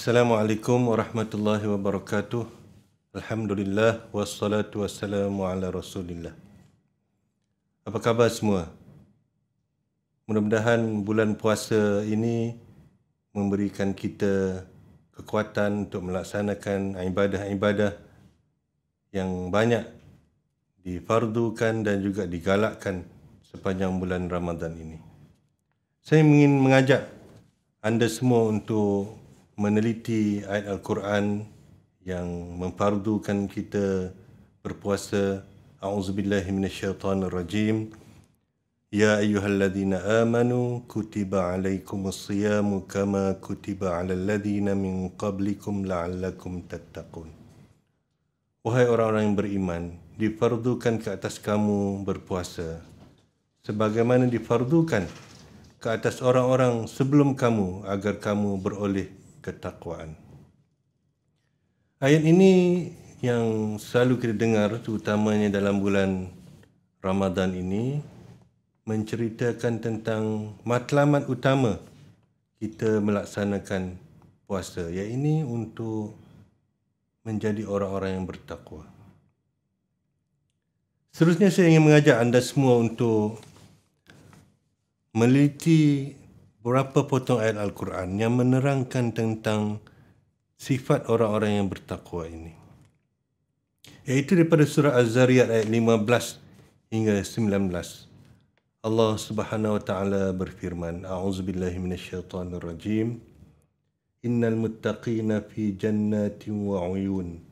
Assalamualaikum warahmatullahi wabarakatuh. Alhamdulillah wassalatu wassalamu ala Rasulillah. Apa khabar semua? Mudah-mudahan bulan puasa ini memberikan kita kekuatan untuk melaksanakan ibadah-ibadah yang banyak difardukan dan juga digalakkan sepanjang bulan Ramadan ini. Saya ingin mengajak anda semua untuk meneliti ayat Al-Quran yang memfardukan kita berpuasa. A'udzubillahi minasyaitanirrajim. Ya ayyuhalladzina amanu kutiba alaikumus siyamu kama kutiba alal ladzina min qablikum la'allakum tattaqun. Wahai orang-orang yang beriman, difardukan ke atas kamu berpuasa sebagaimana difardukan ke atas orang-orang sebelum kamu agar kamu beroleh ketakwaan. Ayat ini yang selalu kita dengar, terutamanya dalam bulan Ramadan ini, menceritakan tentang matlamat utama kita melaksanakan puasa, iaitu untuk menjadi orang-orang yang bertakwa. Seterusnya saya ingin mengajak anda semua untuk meneliti beberapa potong ayat Al-Quran yang menerangkan tentang sifat orang-orang yang bertakwa ini. Iaitu daripada surah Az-Zariyat ayat 15 hingga 19. Allah Subhanahu wa taala berfirman, A'udzubillahi minasyaitonirrajim. Innal muttaqina fi jannatin wa 'uyun.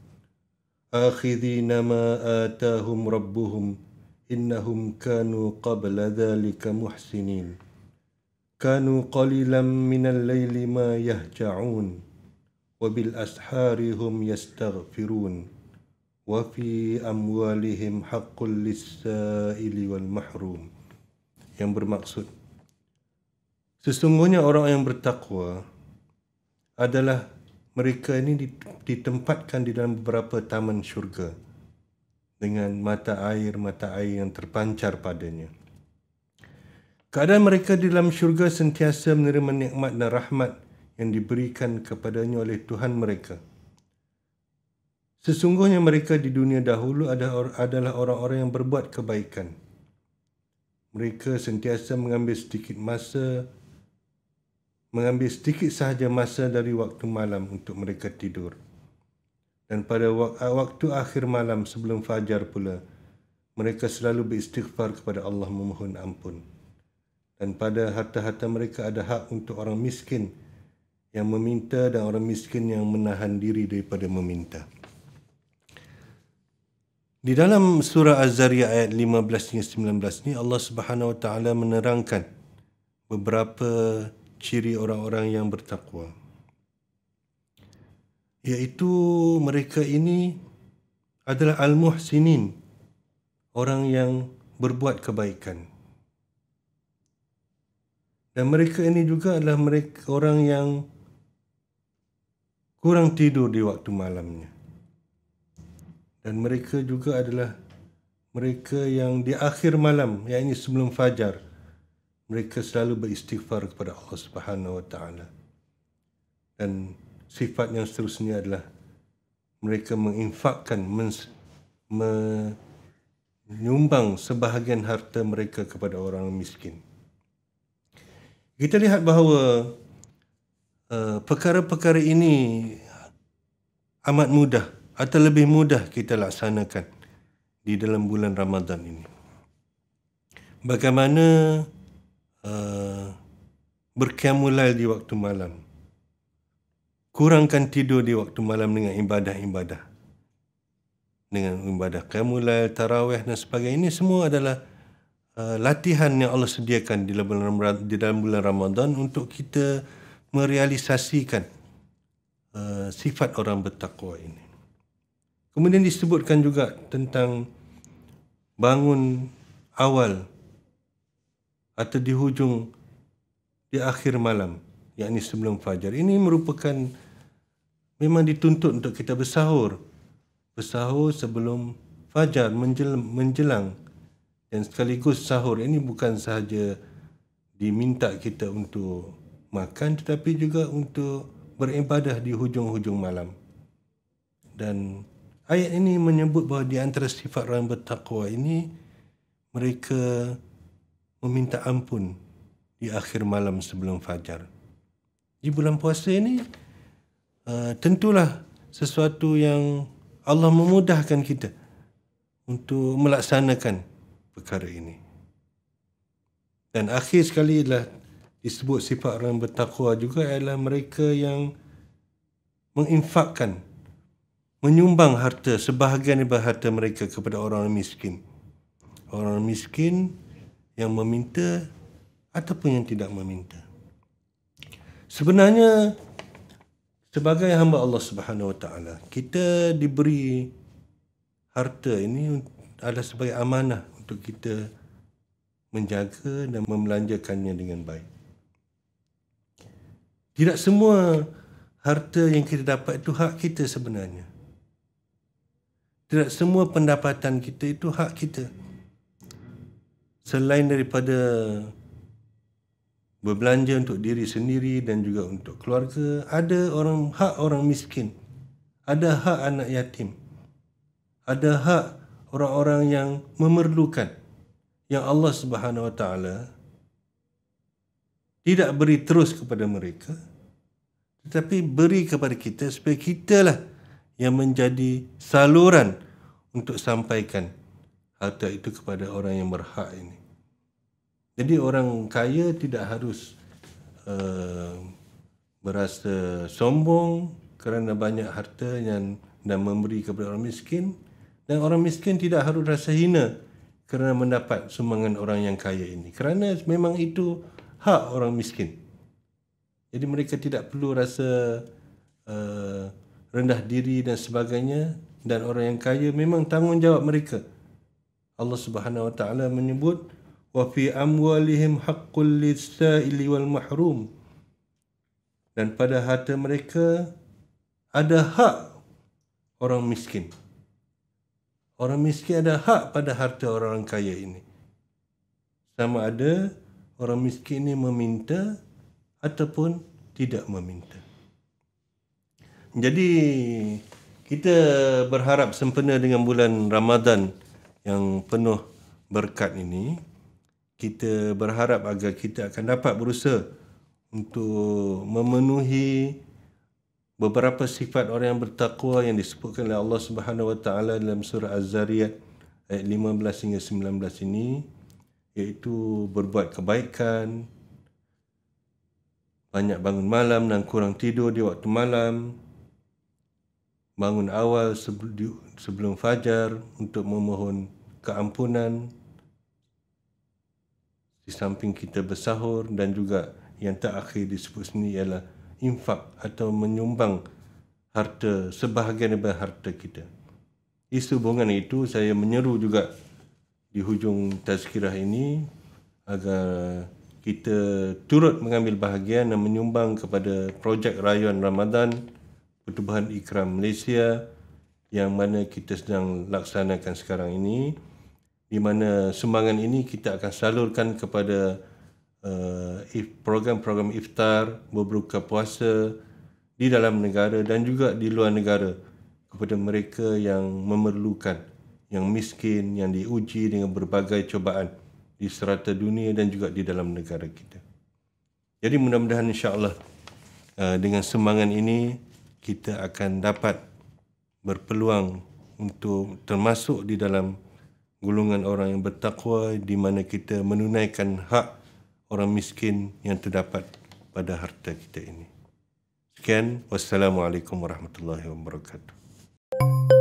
Akhidhina ma atahum rabbuhum innahum kanu qabla dhalika muhsinin. Kanu qalilan minal layli ma yahja'un wa bil ashari hum yastaghfirun wa fi amwalihim haqqul lis-sa'ili wal mahrum. Yang bermaksud, sesungguhnya orang yang bertakwa adalah mereka ini ditempatkan di dalam beberapa taman syurga dengan mata air yang terpancar padanya. Keadaan mereka di dalam syurga sentiasa menerima nikmat dan rahmat yang diberikan kepadanya oleh Tuhan mereka. Sesungguhnya mereka di dunia dahulu adalah orang-orang yang berbuat kebaikan. Mereka sentiasa mengambil sedikit sahaja masa dari waktu malam untuk mereka tidur. Dan pada waktu akhir malam sebelum fajar pula, mereka selalu beristighfar kepada Allah memohon ampun. Dan pada harta-harta mereka ada hak untuk orang miskin yang meminta dan orang miskin yang menahan diri daripada meminta. Di dalam surah Az-Zariyat ayat 15 hingga 19 ni, Allah Subhanahu wa taala menerangkan beberapa ciri orang-orang yang bertakwa. Iaitu mereka ini adalah al-muhsinin, orang yang berbuat kebaikan. Dan mereka ini juga adalah orang yang kurang tidur di waktu malamnya. Dan mereka juga adalah mereka yang di akhir malam, iaitu sebelum fajar, mereka selalu beristighfar kepada Allah Subhanahu wa taala. Dan sifat yang seterusnya adalah mereka menginfakkan, menyumbang sebahagian harta mereka kepada orang miskin. Kita lihat bahawa perkara-perkara ini amat mudah atau lebih mudah kita laksanakan di dalam bulan Ramadan ini. Bagaimana berqiyamul lail di waktu malam, kurangkan tidur di waktu malam dengan ibadah-ibadah, dengan ibadah qiyamul lail, tarawih dan sebagainya. Ini semua adalah latihan yang Allah sediakan di dalam bulan Ramadan untuk kita merealisasikan sifat orang bertakwa ini. Kemudian disebutkan juga tentang bangun awal atau di hujung di akhir malam, yakni sebelum fajar. Ini merupakan memang dituntut untuk kita bersahur sebelum fajar menjelang. Dan sekaligus sahur ini bukan sahaja diminta kita untuk makan, tetapi juga untuk beribadah di hujung-hujung malam. Dan ayat ini menyebut bahawa di antara sifat orang bertakwa ini, mereka meminta ampun di akhir malam sebelum fajar. Di bulan puasa ini, tentulah sesuatu yang Allah memudahkan kita untuk melaksanakan perkara ini. Dan akhir sekali adalah disebut sifat orang bertakwa juga adalah mereka yang menginfakkan, menyumbang harta, sebahagian daripada harta mereka kepada orang miskin. Orang miskin yang meminta ataupun yang tidak meminta. Sebenarnya sebagai hamba Allah Subhanahu Wa Taala, kita diberi harta ini adalah sebagai amanah untuk kita menjaga dan membelanjakannya dengan baik. Tidak semua harta yang kita dapat itu hak kita sebenarnya. Tidak semua pendapatan kita itu hak kita. Selain daripada berbelanja untuk diri sendiri dan juga untuk keluarga, ada hak orang miskin, ada hak anak yatim, ada hak orang-orang yang memerlukan, yang Allah Subhanahu Wa Taala tidak beri terus kepada mereka, tetapi beri kepada kita supaya kitalah yang menjadi saluran untuk sampaikan harta itu kepada orang yang berhak ini. Jadi orang kaya tidak harus berasa sombong kerana banyak harta dan memberi kepada orang miskin, dan orang miskin tidak harus rasa hina kerana mendapat sumbangan orang yang kaya ini, kerana memang itu hak orang miskin. Jadi mereka tidak perlu rasa rendah diri dan sebagainya, dan orang yang kaya memang tanggungjawab mereka. Allah Subhanahu Wa Taala menyebut wa fi amwalihim haqqul lis-sa'ili wal mahrum, dan pada harta mereka ada hak orang miskin. Orang miskin ada hak pada harta orang kaya ini. Sama ada orang miskin ini meminta ataupun tidak meminta. Jadi kita berharap sempena dengan bulan Ramadan yang penuh berkat ini, kita berharap agar kita akan dapat berusaha untuk memenuhi beberapa sifat orang yang bertakwa yang disebutkan oleh Allah Subhanahu Wa Taala dalam surah Az-Zariyat ayat 15 hingga 19 ini, iaitu berbuat kebaikan, banyak bangun malam dan kurang tidur di waktu malam, bangun awal sebelum fajar untuk memohon keampunan, di samping kita bersahur, dan juga yang terakhir disebut sini ialah infak atau menyumbang harta, sebahagian daripada harta kita. Sehubungan itu, saya menyeru juga di hujung tazkirah ini agar kita turut mengambil bahagian dan menyumbang kepada projek Rayuan Ramadan Pertubuhan Ikram Malaysia yang mana kita sedang laksanakan sekarang ini, di mana sumbangan ini kita akan salurkan kepada program-program iftar, berbuka puasa di dalam negara dan juga di luar negara kepada mereka yang memerlukan, yang miskin, yang diuji dengan berbagai cubaan di serata dunia dan juga di dalam negara kita. Jadi mudah-mudahan insya-Allah dengan sumbangan ini kita akan dapat berpeluang untuk termasuk di dalam golongan orang yang bertakwa, di mana kita menunaikan hak orang miskin yang terdapat pada harta kita ini. Sekian, wassalamualaikum warahmatullahi wabarakatuh.